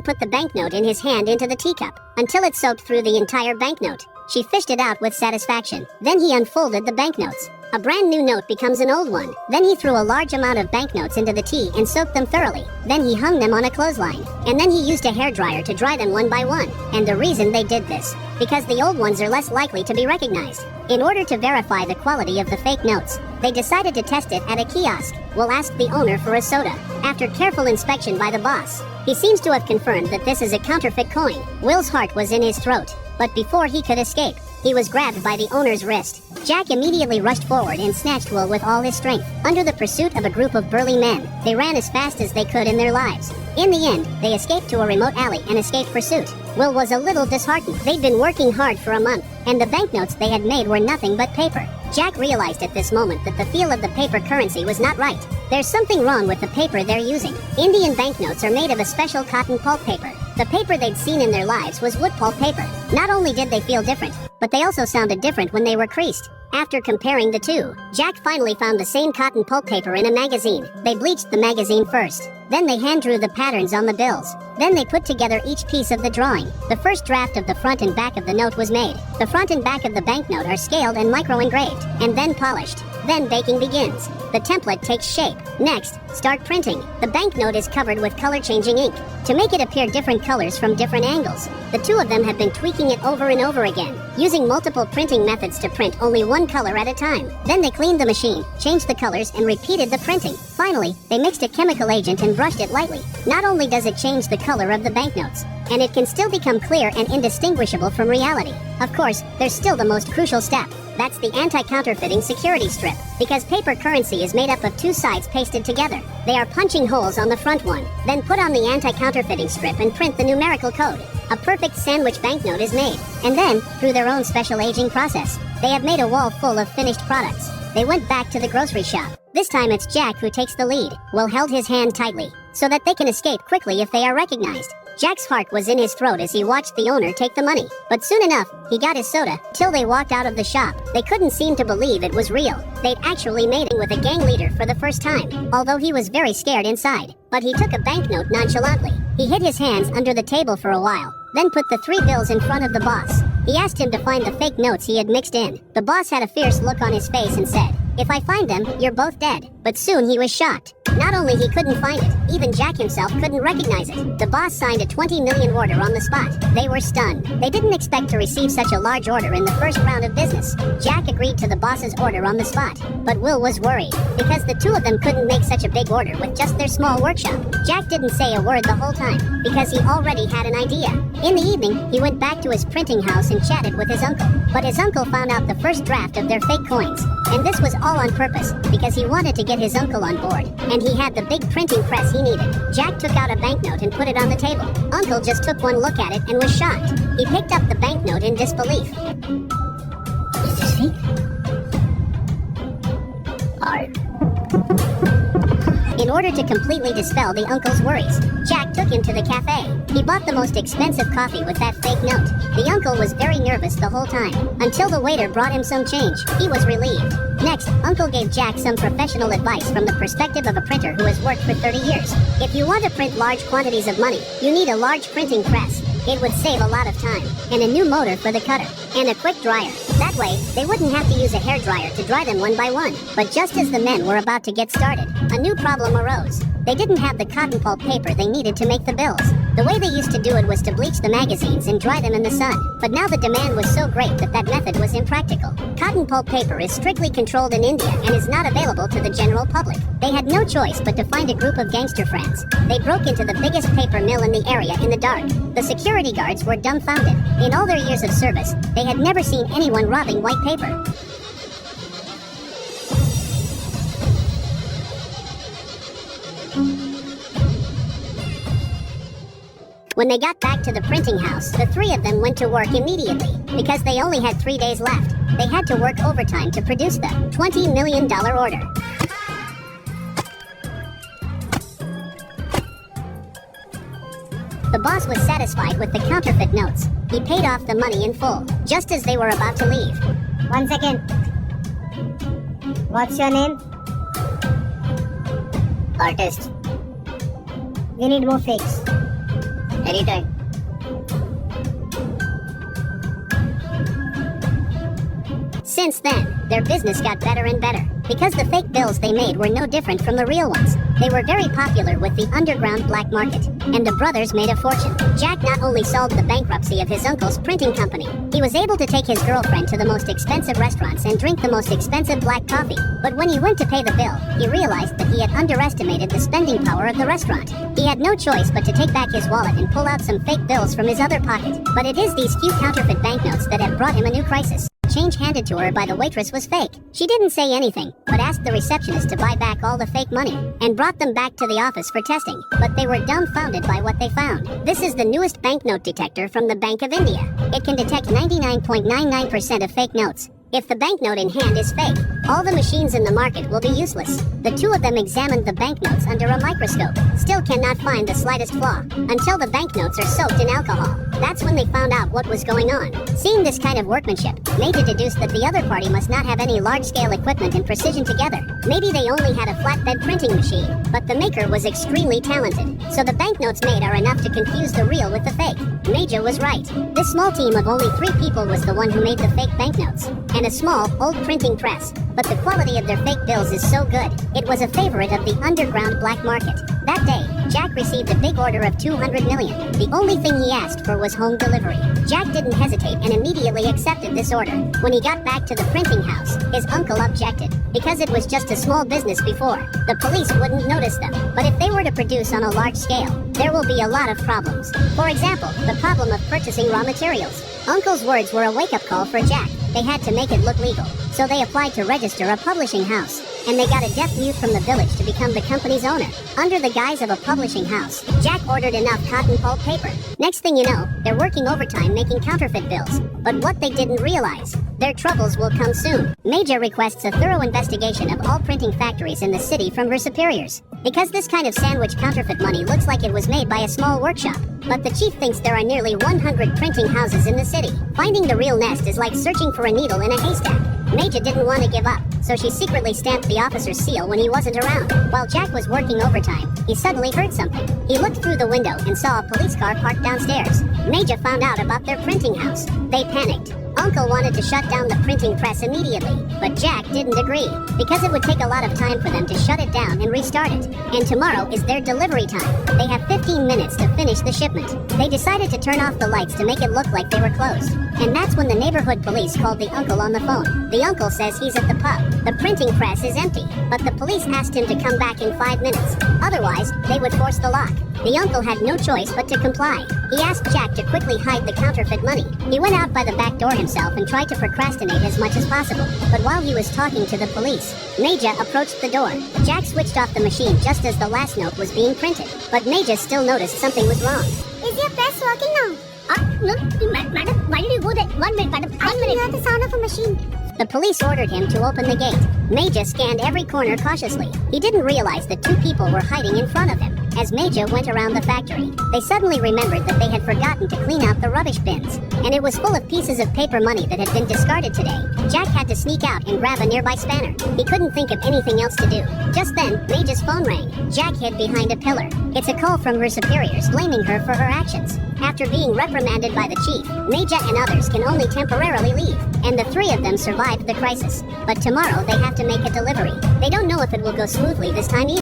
then put the banknote in his hand into the teacup, until it soaked through the entire banknote. She fished it out with satisfaction. Then he unfolded the banknotes. A brand new note becomes an old one. Then he threw a large amount of banknotes into the tea and soaked them thoroughly. Then he hung them on a clothesline. And then he used a hairdryer to dry them one by one. And the reason they did this, because the old ones are less likely to be recognized. In order to verify the quality of the fake notes, they decided to test it at a kiosk. Will asked the owner for a soda. After careful inspection by the boss, he seems to have confirmed that this is a counterfeit coin. Will's heart was in his throat. But before he could escape, he was grabbed by the owner's wrist. Jack immediately rushed forward and snatched Will with all his strength. Under the pursuit of a group of burly men, they ran as fast as they could in their lives. In the end, they escaped to a remote alley and escaped pursuit. Will was a little disheartened. They'd been working hard for a month, and the banknotes they had made were nothing but paper. Jack realized at this moment that the feel of the paper currency was not right. There's something wrong with the paper they're using. Indian banknotes are made of a special cotton pulp paper. The paper they'd seen in their lives was wood pulp paper. Not only did they feel different, but they also sounded different when they were creased. After comparing the two, Jack finally found the same cotton pulp paper in a magazine. They bleached the magazine first. Then they hand drew the patterns on the bills. Then they put together each piece of the drawing. The first draft of the front and back of the note was made. The front and back of the banknote are scaled and micro-engraved, and then polished. Then baking begins. The template takes shape. Next, start printing. The banknote is covered with color-changing ink to make it appear different colors from different angles. The two of them have been tweaking it over and over again, using multiple printing methods to print only one color at a time. Then they cleaned the machine, changed the colors, and repeated the printing. Finally, they mixed a chemical agent and brushed it lightly. Not only does it change the color of the banknotes, and it can still become clear and indistinguishable from reality. Of course, there's still the most crucial step. That's the anti-counterfeiting security strip. Because paper currency is made up of two sides pasted together. They are punching holes on the front one, then put on the anti-counterfeiting strip and print the numerical code. A perfect sandwich banknote is made. And then, through their own special aging process, they have made a wall full of finished products. They went back to the grocery shop. This time it's Jack who takes the lead. Will held his hand tightly, so that they can escape quickly if they are recognized. Jack's heart was in his throat as he watched the owner take the money. But soon enough, he got his soda, till they walked out of the shop. They couldn't seem to believe it was real. They'd actually made it with a gang leader for the first time, although he was very scared inside. But he took a banknote nonchalantly. He hid his hands under the table for a while, then put the 3 bills in front of the boss. He asked him to find the fake notes he had mixed in. The boss had a fierce look on his face and said, "If I find them, you're both dead." But soon he was shocked. Not only he couldn't find it, even Jack himself couldn't recognize it. The boss signed a 20 million order on the spot. They were stunned. They didn't expect to receive such a large order in the first round of business. Jack agreed to the boss's order on the spot, but Will was worried, because the two of them couldn't make such a big order with just their small workshop. Jack didn't say a word the whole time, because he already had an idea. In the evening, he went back to his printing house and chatted with his uncle. But his uncle found out the first draft of their fake coins, and this was all on purpose, because he wanted to get his uncle on board, and he had the big printing press he needed. Jack took out a banknote and put it on the table. Uncle just took one look at it and was shocked. He picked up the banknote in disbelief. Is this fake? In order to completely dispel the uncle's worries, Jack took him to the cafe. He bought the most expensive coffee with that fake note. The uncle was very nervous the whole time, until the waiter brought him some change. He was relieved. Next, Uncle gave Jack some professional advice from the perspective of a printer who has worked for 30 years. If you want to print large quantities of money, you need a large printing press. It would save a lot of time, and a new motor for the cutter, and a quick dryer. That way, they wouldn't have to use a hairdryer to dry them one by one. But just as the men were about to get started, a new problem arose. They didn't have the cotton pulp paper they needed to make the bills. The way they used to do it was to bleach the magazines and dry them in the sun. But now the demand was so great that that method was impractical. Cotton pulp paper is strictly controlled in India and is not available to the general public. They had no choice but to find a group of gangster friends. They broke into the biggest paper mill in the area in the dark. The security guards were dumbfounded. In all their years of service, they had never seen anyone robbing white paper. When they got back to the printing house, the 3 of them went to work immediately. Because they only had 3 days left, they had to work overtime to produce the $20 million order. The boss was satisfied with the counterfeit notes. He paid off the money in full, just as they were about to leave. One second. What's your name? Artist. We need more fakes. Anytime. Since then, their business got better and better, because the fake bills they made were no different from the real ones. They were very popular with the underground black market, and the brothers made a fortune. Jack not only solved the bankruptcy of his uncle's printing company, he was able to take his girlfriend to the most expensive restaurants and drink the most expensive black coffee. But when he went to pay the bill, he realized that he had underestimated the spending power of the restaurant. He had no choice but to take back his wallet and pull out some fake bills from his other pocket. But it is these few counterfeit banknotes that have brought him a new crisis. Change handed to her by the waitress was fake. She didn't say anything, but asked the receptionist to buy back all the fake money, and brought them back to the office for testing, but they were dumbfounded by what they found. This is the newest banknote detector from the Bank of India. It can detect 99.99% of fake notes. If the banknote in hand is fake, all the machines in the market will be useless. The two of them examined the banknotes under a microscope, still cannot find the slightest flaw, until the banknotes are soaked in alcohol. That's when they found out what was going on. Seeing this kind of workmanship, Major deduced that the other party must not have any large-scale equipment and precision together. Maybe they only had a flatbed printing machine, but the maker was extremely talented. So the banknotes made are enough to confuse the real with the fake. Major was right. This small team of only 3 people was the one who made the fake banknotes, and a small, old printing press. But the quality of their fake bills is so good, it was a favorite of the underground black market. That day, Jack received a big order of $200 million. The only thing he asked for was home delivery. Jack didn't hesitate and immediately accepted this order. When he got back to the printing house, his uncle objected, because it was just a small business before. The police wouldn't notice them, but if they were to produce on a large scale, there will be a lot of problems. For example, the problem of purchasing raw materials. Uncle's words were a wake-up call for Jack. They had to make it look legal, so they applied to register a publishing house, and they got a deaf mute from the village to become the company's owner. Under the guise of a publishing house, Jack ordered enough cotton pulp paper. Next thing you know, they're working overtime making counterfeit bills. But what they didn't realize, their troubles will come soon. Major requests a thorough investigation of all printing factories in the city from her superiors, because this kind of sandwich counterfeit money looks like it was made by a small workshop. But the chief thinks there are nearly 100 printing houses in the city. Finding the real nest is like searching for a needle in a haystack. Major didn't want to give up, so she secretly stamped the officer's seal when he wasn't around. While Jack was working overtime, he suddenly heard something. He looked through the window and saw a police car parked downstairs. Major found out about their printing house. They panicked. Uncle wanted to shut down the printing press immediately, but Jack didn't agree, because it would take a lot of time for them to shut it down and restart it. And tomorrow is their delivery time. They have 15 minutes to finish the shipment. They decided to turn off the lights to make it look like they were closed. And that's when the neighborhood police called the uncle on the phone. The uncle says he's at the pub. The printing press is empty, but the police asked him to come back in 5 minutes. Otherwise, they would force the lock. The uncle had no choice but to comply. He asked Jack to quickly hide the counterfeit money. He went out by the back door himself and tried to procrastinate as much as possible. But while he was talking to the police, Major approached the door. Jack switched off the machine just as the last note was being printed. But Major still noticed something was wrong. Is your press working now? No, madam, why did you go there? 1 minute, madam. I can hear the sound of a machine. The police ordered him to open the gate. Major scanned every corner cautiously. He didn't realize that 2 people were hiding in front of him. As Major went around the factory, they suddenly remembered that they had forgotten to clean out the rubbish bins, and it was full of pieces of paper money that had been discarded today. Jack had to sneak out and grab a nearby spanner. He couldn't think of anything else to do. Just then, Major's phone rang. Jack hid behind a pillar. It's a call from her superiors blaming her for her actions. After being reprimanded by the chief, Major and others can only temporarily leave, and the 3 of them survived the crisis. But tomorrow they have to make a delivery. They don't know if it will go smoothly this time either.